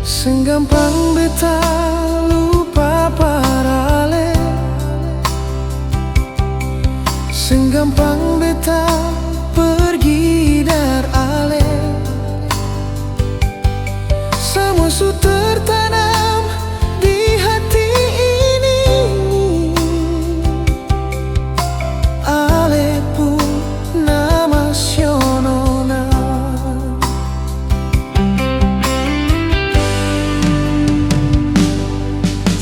Senggampang beta lupa parale, senggampang beta pergi dar ale. Semua su tertanam di hati ini, ale pun nama sionona.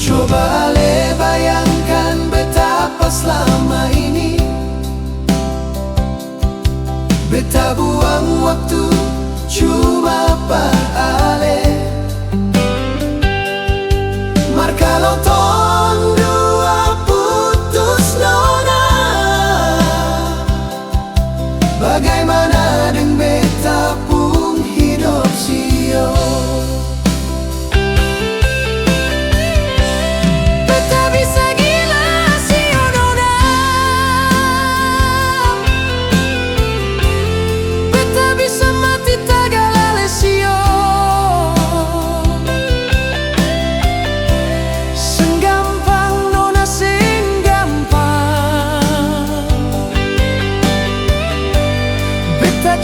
Coba ale bayangkan betapa selama ini beta buang waktu cuma par ale. Mar kalau tong dua putus nona, bagaimana deng beta pun hidup sio.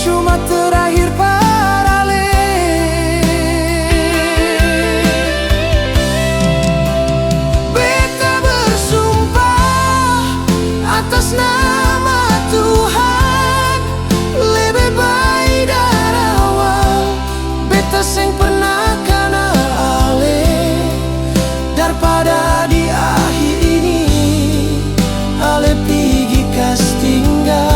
Cuma terakhir parale. Beta bersumpah atas nama Tuhan, lebih baik dari awal beta seng pernah kenal ale, daripada di akhir ini ale pergi kas tinggal.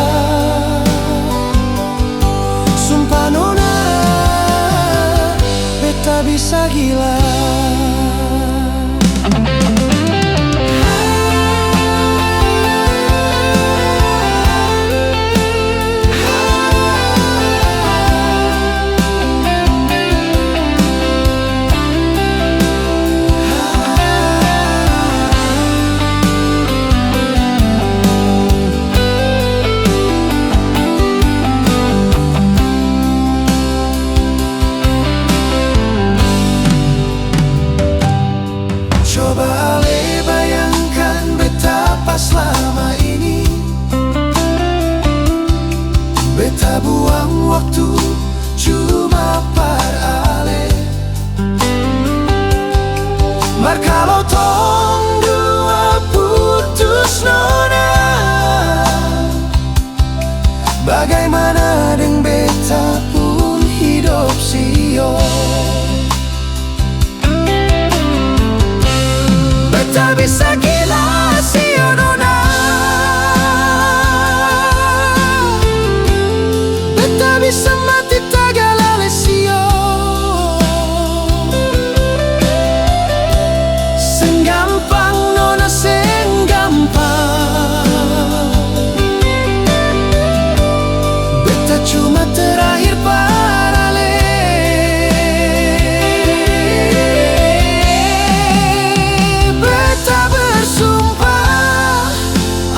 Sumpah nona, beta bisa gila. Coba ale bayangkan betapa selama ini beta buang waktu cuma par ale. Mar kalau tong dua putus nona, bagaimana deng beta pun hidup sio. Beta bisa gila sio nona, beta bisa mati tagalale sio. Senggampang nona, senggampang beta cuma terakhir parale.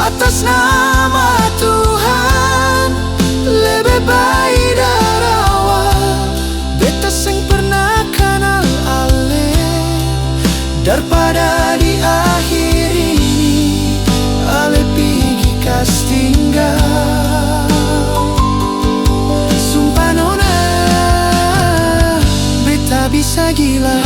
Atas nama Tuhan, lebih baik dari awal beta seng pernah kenal ale, daripada di akhir ini ale pergi kas tinggal. Sumpah nona, beta bisa gila.